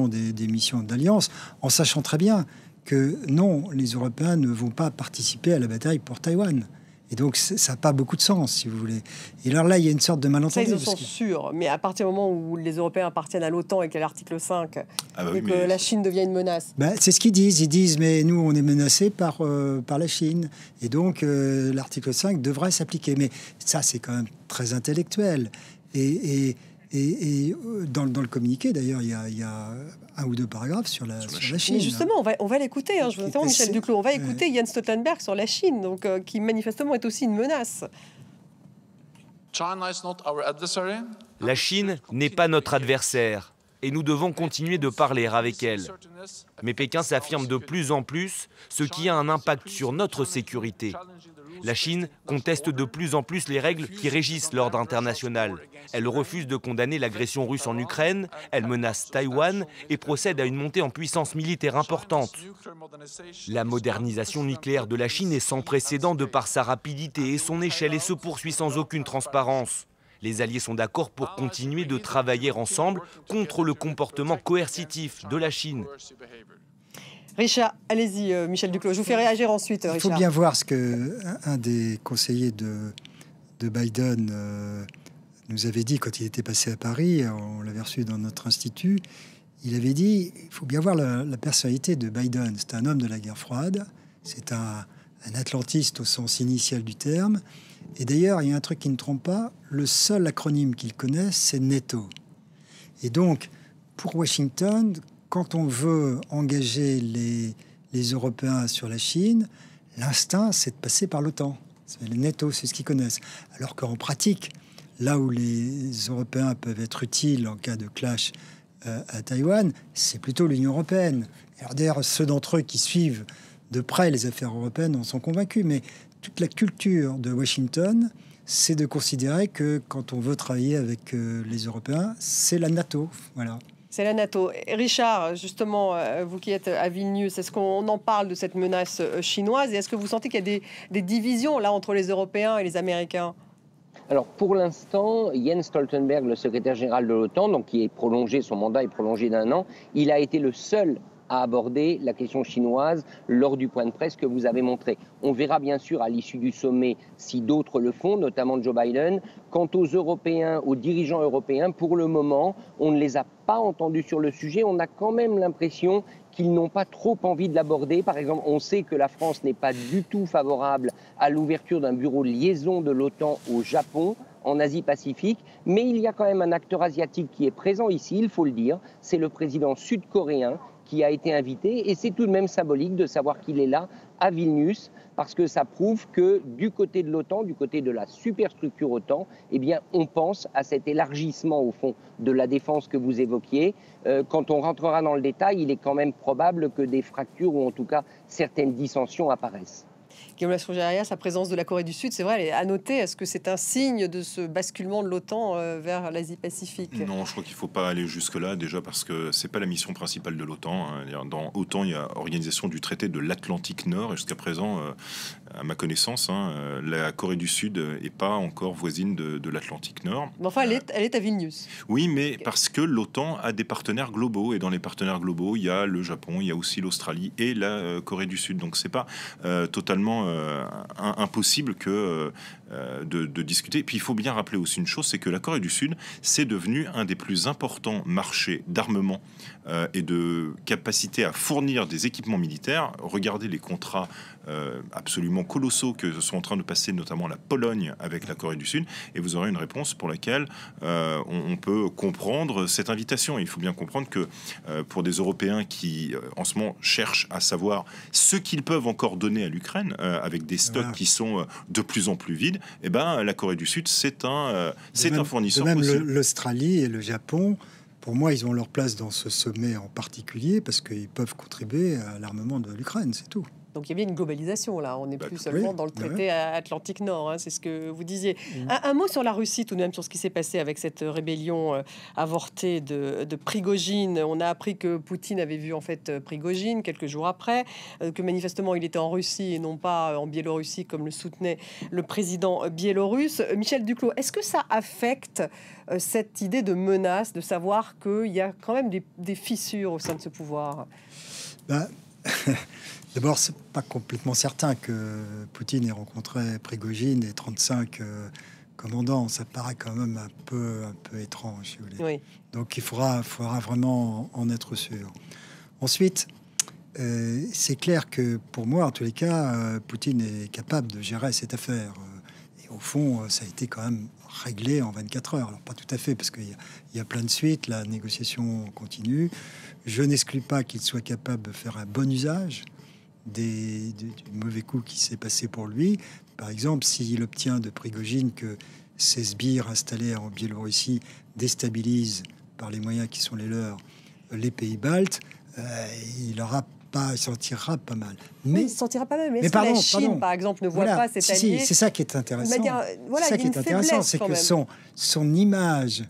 des missions d'alliance, en sachant très bien que non, les Européens ne vont pas participer à la bataille pour Taïwan. Et donc, ça n'a pas beaucoup de sens, si vous voulez. Et alors là, il y a une sorte de malentendu. Ça, ils en sont sûrs. Mais à partir du moment où les Européens appartiennent à l'OTAN et qu'il y a l'article 5, et que la Chine devient une menace... C'est ce qu'ils disent. Ils disent, mais nous, on est menacés par la Chine. Et donc, l'article 5 devrait s'appliquer. Mais ça, c'est quand même très intellectuel. Et dans le communiqué, d'ailleurs, il y a un ou deux paragraphes sur la Chine. Mais justement, on va l'écouter. Je vous interromps, Michel Duclos. On va écouter Jens Stoltenberg sur la Chine, donc, qui manifestement est aussi une menace. La Chine n'est pas notre adversaire et nous devons continuer de parler avec elle. Mais Pékin s'affirme de plus en plus, ce qui a un impact sur notre sécurité. La Chine conteste de plus en plus les règles qui régissent l'ordre international. Elle refuse de condamner l'agression russe en Ukraine, elle menace Taïwan et procède à une montée en puissance militaire importante. La modernisation nucléaire de la Chine est sans précédent de par sa rapidité et son échelle et se poursuit sans aucune transparence. Les alliés sont d'accord pour continuer de travailler ensemble contre le comportement coercitif de la Chine. Richard, allez-y, Michel Duclos. Je vous fais réagir ensuite, Richard. Il faut bien voir ce qu'un des conseillers de Biden nous avait dit quand il était passé à Paris. On l'avait reçu dans notre institut. Il avait dit, il faut bien voir la personnalité de Biden. C'est un homme de la guerre froide. C'est un atlantiste au sens initial du terme. Et d'ailleurs, il y a un truc qui ne trompe pas. Le seul acronyme qu'il connaît, c'est NATO. Et donc, pour Washington, quand on veut engager les Européens sur la Chine, l'instinct, c'est de passer par l'OTAN. Les NATO, c'est ce qu'ils connaissent. Alors qu'en pratique, là où les Européens peuvent être utiles en cas de clash à Taïwan, c'est plutôt l'Union européenne. Alors d'ailleurs, ceux d'entre eux qui suivent de près les affaires européennes en sont convaincus. Mais toute la culture de Washington, c'est de considérer que quand on veut travailler avec les Européens, c'est la NATO. Voilà. C'est la NATO. Et Richard, justement, vous qui êtes à Vilnius, est-ce qu'on en parle de cette menace chinoise? Et est-ce que vous sentez qu'il y a des divisions là entre les Européens et les Américains? Alors, pour l'instant, Jens Stoltenberg, le secrétaire général de l'OTAN, donc qui est prolongé, son mandat est prolongé d'1 an, il a été le seul à aborder la question chinoise lors du point de presse que vous avez montré. On verra bien sûr à l'issue du sommet si d'autres le font, notamment Joe Biden. Quant aux Européens, aux dirigeants européens, pour le moment, on ne les a pas entendus sur le sujet. On a quand même l'impression qu'ils n'ont pas trop envie de l'aborder. Par exemple, on sait que la France n'est pas du tout favorable à l'ouverture d'un bureau de liaison de l'OTAN au Japon, en Asie-Pacifique, mais il y a quand même un acteur asiatique qui est présent ici, il faut le dire, c'est le président sud-coréen qui a été invité, et c'est tout de même symbolique de savoir qu'il est là, à Vilnius, parce que ça prouve que du côté de l'OTAN, du côté de la superstructure OTAN, eh bien, on pense à cet élargissement, au fond, de la défense que vous évoquiez. Quand on rentrera dans le détail, il est quand même probable que des fractures, ou en tout cas certaines dissensions apparaissent. Guillaume Lascros-Gérias, la présence de la Corée du Sud, c'est vrai, elle est à noter. Est-ce que c'est un signe de ce basculement de l'OTAN vers l'Asie-Pacifique? Non, je crois qu'il ne faut pas aller jusque-là, déjà parce que ce n'est pas la mission principale de l'OTAN. Dans OTAN, il y a organisation du traité de l'Atlantique Nord, et jusqu'à présent, à ma connaissance, la Corée du Sud n'est pas encore voisine de l'Atlantique Nord. Mais enfin, elle est à Vilnius. Oui, mais parce que l'OTAN a des partenaires globaux, et dans les partenaires globaux, il y a le Japon, il y a aussi l'Australie et la Corée du Sud. Donc, c'est pas totalement impossible de discuter. Et puis il faut bien rappeler aussi une chose, c'est que la Corée du Sud, c'est devenu un des plus importants marchés d'armement et de capacité à fournir des équipements militaires. Regardez les contrats absolument colossaux que sont en train de passer notamment la Pologne avec la Corée du Sud, et vous aurez une réponse pour laquelle on peut comprendre cette invitation. Il faut bien comprendre que pour des Européens qui en ce moment cherchent à savoir ce qu'ils peuvent encore donner à l'Ukraine avec des stocks qui sont de plus en plus vides, eh ben, la Corée du Sud, c'est un fournisseur même possible. L'Australie et le Japon, pour moi, ils ont leur place dans ce sommet en particulier parce qu'ils peuvent contribuer à l'armement de l'Ukraine, c'est tout. Donc il y a bien une globalisation là, on n'est plus seulement dans le traité Atlantique Nord, hein, c'est ce que vous disiez. Un mot sur la Russie tout de même, sur ce qui s'est passé avec cette rébellion avortée de Prigojine. On a appris que Poutine avait vu en fait Prigojine quelques jours après, que manifestement il était en Russie et non pas en Biélorussie comme le soutenait le président biélorusse. Michel Duclos, est-ce que ça affecte cette idée de menace, de savoir qu'il y a quand même des fissures au sein de ce pouvoir? D'abord, c'est pas complètement certain que Poutine ait rencontré Prigojine et 35 commandants. Ça paraît quand même un peu étrange, si vous voulez. Oui. Donc il faudra vraiment en être sûr. Ensuite, c'est clair que pour moi, en tous les cas, Poutine est capable de gérer cette affaire. Et au fond, ça a été quand même réglé en 24 heures. Alors pas tout à fait, parce qu'il y a plein de suites, la négociation continue. Je n'exclus pas qu'il soit capable de faire un bon usage du mauvais coup qui s'est passé pour lui. Par exemple, s'il obtient de Prigojine que ces sbires installés en Biélorussie déstabilisent par les moyens qui sont les leurs les pays baltes, il s'en tirera pas mal. Mais il s'en tirera pas mal. Mais est-ce que la Chine, par exemple, ne voit pas cet allié? C'est ça qui est intéressant. Voilà, c'est ça qui est intéressant, c'est que son image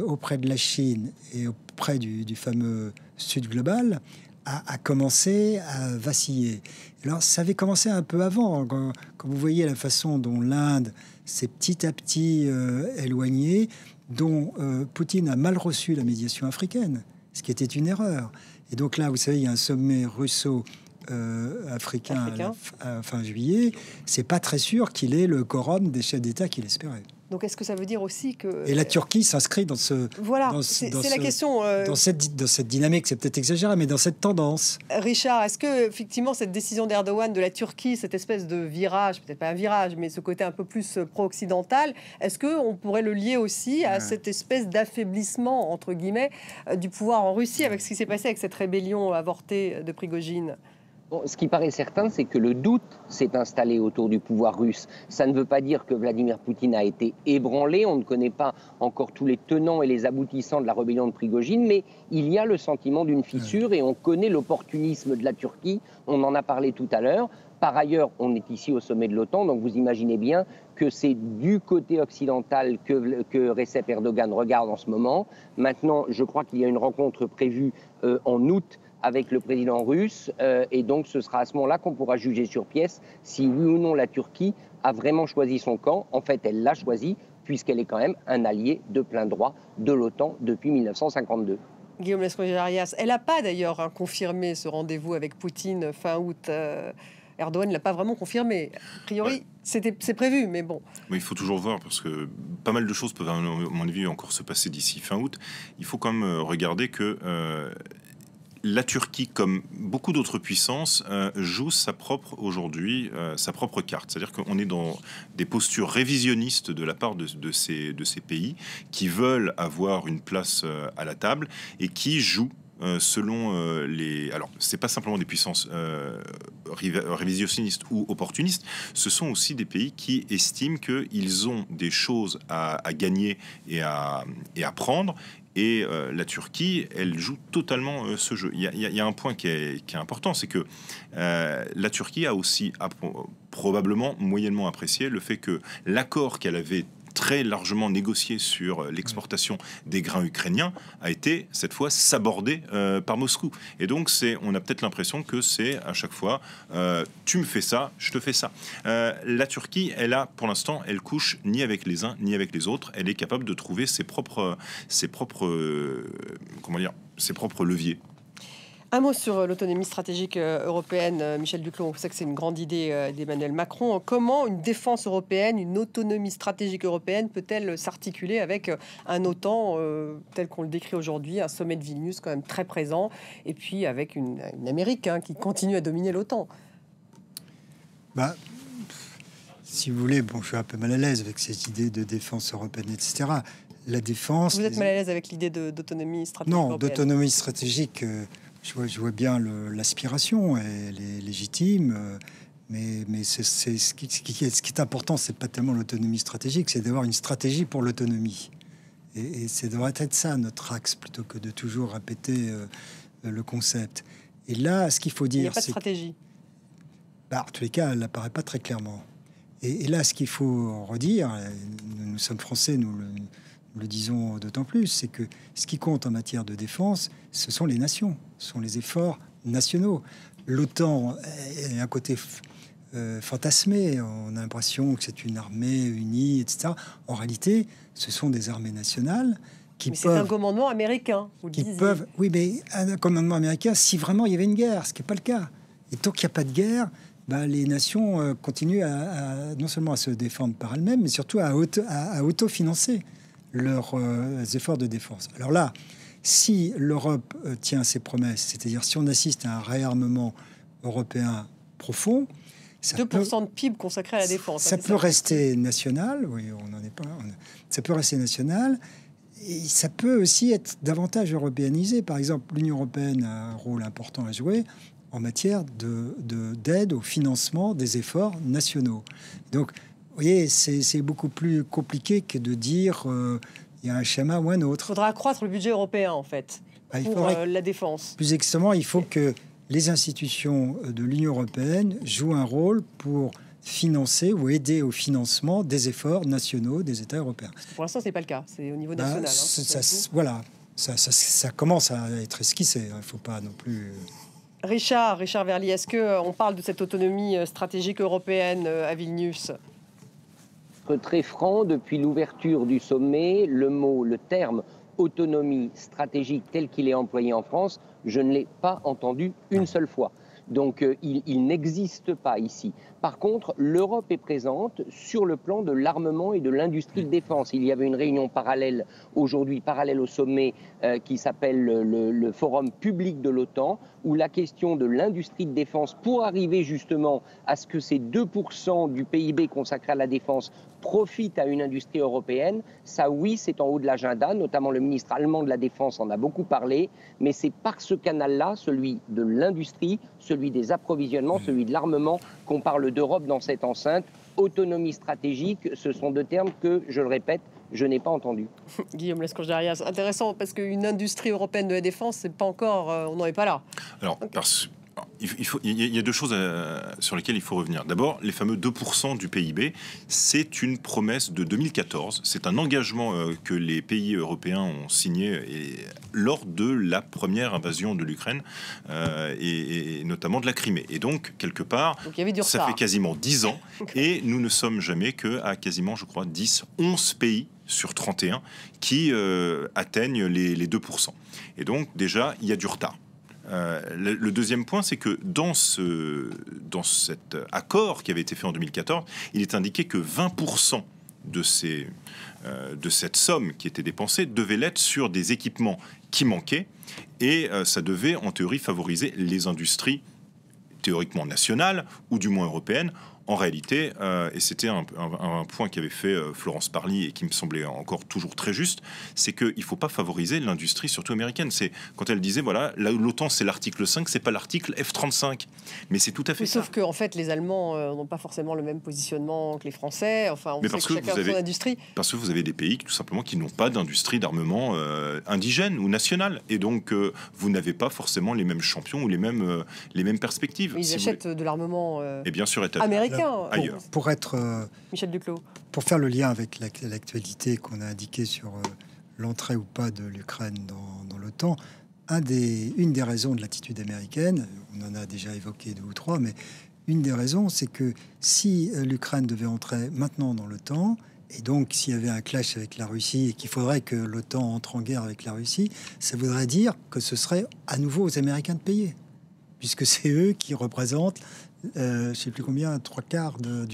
auprès de la Chine et auprès du fameux Sud global a commencé à vaciller. Alors, ça avait commencé un peu avant, quand vous voyez la façon dont l'Inde s'est petit à petit éloignée, dont Poutine a mal reçu la médiation africaine, ce qui était une erreur. Et donc là, vous savez, il y a un sommet russo-africain à fin juillet. C'est pas très sûr qu'il ait le quorum des chefs d'État qu'il espérait. Donc, est-ce que ça veut dire aussi que... Et la Turquie s'inscrit dans ce... Voilà, c'est la question... Dans cette dynamique, c'est peut-être exagéré, mais dans cette tendance. Richard, est-ce que, effectivement, cette décision d'Erdogan de la Turquie, cette espèce de virage, peut-être pas un virage, mais ce côté un peu plus pro-occidental, est-ce qu'on pourrait le lier aussi à cette espèce d'affaiblissement, entre guillemets, du pouvoir en Russie, avec ce qui s'est passé avec cette rébellion avortée de Prigojine? Bon, ce qui paraît certain, c'est que le doute s'est installé autour du pouvoir russe. Ça ne veut pas dire que Vladimir Poutine a été ébranlé. On ne connaît pas encore tous les tenants et les aboutissants de la rébellion de Prigojine, mais il y a le sentiment d'une fissure et on connaît l'opportunisme de la Turquie. On en a parlé tout à l'heure. Par ailleurs, on est ici au sommet de l'OTAN, donc vous imaginez bien que c'est du côté occidental que Recep Erdogan regarde en ce moment. Maintenant, je crois qu'il y a une rencontre prévue en août avec le président russe, et donc ce sera à ce moment-là qu'on pourra juger sur pièce si oui ou non la Turquie a vraiment choisi son camp. En fait, elle l'a choisi, puisqu'elle est quand même un allié de plein droit de l'OTAN depuis 1952. Guillaume Lascros-Gérias, elle n'a pas d'ailleurs confirmé ce rendez-vous avec Poutine fin août. Erdogan ne l'a pas vraiment confirmé. A priori, c'est prévu, mais bon. Mais il faut toujours voir, parce que pas mal de choses peuvent, à mon avis, encore se passer d'ici fin août. Il faut quand même regarder que la Turquie, comme beaucoup d'autres puissances, joue sa propre carte. C'est-à-dire qu'on est dans des postures révisionnistes de la part de ces pays qui veulent avoir une place à la table et qui jouent selon les... Alors, c'est pas simplement des puissances révisionnistes ou opportunistes, ce sont aussi des pays qui estiment qu'ils ont des choses à gagner et à prendre. Et la Turquie, elle joue totalement ce jeu. Il y a un point qui est important, c'est que la Turquie a aussi probablement moyennement apprécié le fait que l'accord qu'elle avait très largement négocié sur l'exportation des grains ukrainiens a été cette fois sabordé par Moscou. Et donc on a peut-être l'impression que c'est à chaque fois tu me fais ça, je te fais ça. La Turquie, pour l'instant, elle couche ni avec les uns ni avec les autres. Elle est capable de trouver ses propres leviers. Un mot sur l'autonomie stratégique européenne. Michel Duclos, on sait que c'est une grande idée d'Emmanuel Macron. Comment une défense européenne, une autonomie stratégique européenne peut-elle s'articuler avec un OTAN tel qu'on le décrit aujourd'hui, un sommet de Vilnius quand même très présent, et puis avec une Amérique qui continue à dominer l'OTAN? Si vous voulez, je suis un peu mal à l'aise avec ces idées de défense européenne, etc. La défense... Vous êtes mal à l'aise avec l'idée d'autonomie stratégique Non, européenne? d'autonomie stratégique... Je vois bien l'aspiration, elle est légitime, mais ce qui est important, c'est pas tellement l'autonomie stratégique, c'est d'avoir une stratégie pour l'autonomie. Et ça devrait être ça notre axe, plutôt que de toujours répéter le concept. Et là, ce qu'il faut dire, il n'y a pas de stratégie. En tous les cas, elle n'apparaît pas très clairement. Et là, ce qu'il faut redire, nous sommes français, nous le disons d'autant plus, c'est que ce qui compte en matière de défense, ce sont les nations, ce sont les efforts nationaux. L'OTAN est un côté fantasmé, on a l'impression que c'est une armée unie, etc. En réalité, ce sont des armées nationales qui peuvent... C'est un commandement américain, vous le disiez. Oui, mais un commandement américain, si vraiment il y avait une guerre, ce qui n'est pas le cas. Et tant qu'il n'y a pas de guerre, les nations continuent non seulement à se défendre par elles-mêmes, mais surtout à autofinancer leurs efforts de défense. Alors là, si l'Europe tient ses promesses, c'est-à-dire si on assiste à un réarmement européen profond, 2% de PIB consacré à la défense. Ça peut rester national, oui, on n'en est pas. Ça peut rester national, et ça peut aussi être davantage européanisé. Par exemple, l'Union européenne a un rôle important à jouer en matière d'aide au financement des efforts nationaux. Donc, vous voyez, c'est beaucoup plus compliqué que de dire il y a un schéma ou un autre. Il faudra accroître le budget européen, en fait, pour la défense. Plus exactement, il faut que les institutions de l'Union européenne jouent un rôle pour financer ou aider au financement des efforts nationaux des États européens. Pour l'instant, ce n'est pas le cas. C'est au niveau national. Voilà, ça commence à être esquissé. Il ne faut pas non plus... Richard Verly, est-ce qu'on parle de cette autonomie stratégique européenne à Vilnius ? Très franc, depuis l'ouverture du sommet, le terme autonomie stratégique tel qu'il est employé en France, je ne l'ai pas entendu une seule fois. Donc il n'existe pas ici. Par contre, l'Europe est présente sur le plan de l'armement et de l'industrie de défense. Il y avait une réunion parallèle aujourd'hui, parallèle au sommet, qui s'appelle le Forum public de l'OTAN, où la question de l'industrie de défense, pour arriver justement à ce que ces 2% du PIB consacré à la défense profitent à une industrie européenne, ça oui, c'est en haut de l'agenda, notamment le ministre allemand de la Défense en a beaucoup parlé, mais c'est par ce canal-là, celui de l'industrie, celui des approvisionnements, celui de l'armement, qu'on parle d'Europe dans cette enceinte. Autonomie stratégique, ce sont deux termes que, je le répète, je n'ai pas entendu. Guillaume Lesconge-Darias, intéressant, parce qu'une industrie européenne de la défense, c'est pas encore, on n'en est pas là. Alors, il y a deux choses sur lesquelles il faut revenir. D'abord, les fameux 2% du PIB, c'est une promesse de 2014. C'est un engagement que les pays européens ont signé lors de la première invasion de l'Ukraine et notamment de la Crimée. Et donc, quelque part, ça fait quasiment 10 ans et nous ne sommes jamais qu'à quasiment, je crois, 11 pays sur 31 qui atteignent les 2%. Et donc, déjà, il y a du retard. Le deuxième point, c'est que dans cet accord qui avait été fait en 2014, il est indiqué que 20% de cette somme qui était dépensée devait l'être sur des équipements qui manquaient, et ça devait en théorie favoriser les industries théoriquement nationales ou du moins européennes En réalité, et c'était un point qu'avait fait Florence Parly et qui me semblait encore toujours très juste, c'est qu'il ne faut pas favoriser l'industrie, surtout américaine. C'est quand elle disait, voilà, l'OTAN c'est l'article 5, c'est pas l'article F-35. Mais c'est tout à fait ça. Sauf qu'en fait, les Allemands n'ont pas forcément le même positionnement que les Français. Enfin, on sait que chacun a son industrie. Parce que vous avez des pays, tout simplement, qui n'ont pas d'industrie d'armement indigène ou nationale. Et donc, vous n'avez pas forcément les mêmes champions ou les mêmes perspectives. Ils achètent de l'armement et bien sûr, américain. Pour être Michel Duclos. Pour faire le lien avec l'actualité qu'on a indiquée sur l'entrée ou pas de l'Ukraine dans l'OTAN, une des raisons de l'attitude américaine, on en a déjà évoqué 2 ou 3, mais une des raisons, c'est que si l'Ukraine devait entrer maintenant dans l'OTAN, et donc s'il y avait un clash avec la Russie et qu'il faudrait que l'OTAN entre en guerre avec la Russie, ça voudrait dire que ce serait à nouveau aux Américains de payer, puisque c'est eux qui représentent je ne sais plus combien, 3/4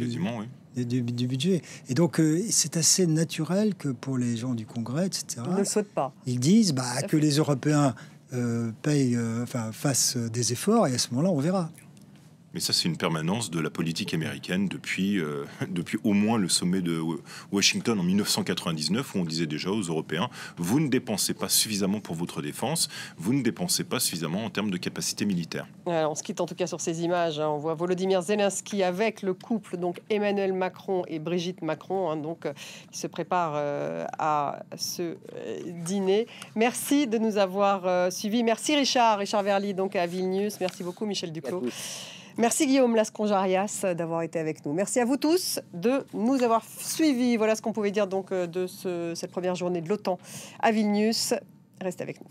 du budget. Et donc, c'est assez naturel que pour les gens du Congrès, etc., ils ne le souhaitent pas. Ils disent que les Européens fassent des efforts, et à ce moment-là, on verra. Mais ça, c'est une permanence de la politique américaine depuis au moins le sommet de Washington en 1999, où on disait déjà aux Européens, vous ne dépensez pas suffisamment pour votre défense, vous ne dépensez pas suffisamment en termes de capacité militaire. On se quitte en tout cas sur ces images. On voit Volodymyr Zelensky avec le couple, donc Emmanuel Macron et Brigitte Macron, qui se préparent à ce dîner. Merci de nous avoir suivis. Merci Richard Verly, donc à Vilnius. Merci beaucoup Michel Duclos. Merci Guillaume Lasconge-Arias d'avoir été avec nous. Merci à vous tous de nous avoir suivis. Voilà ce qu'on pouvait dire donc de cette première journée de l'OTAN à Vilnius. Restez avec nous.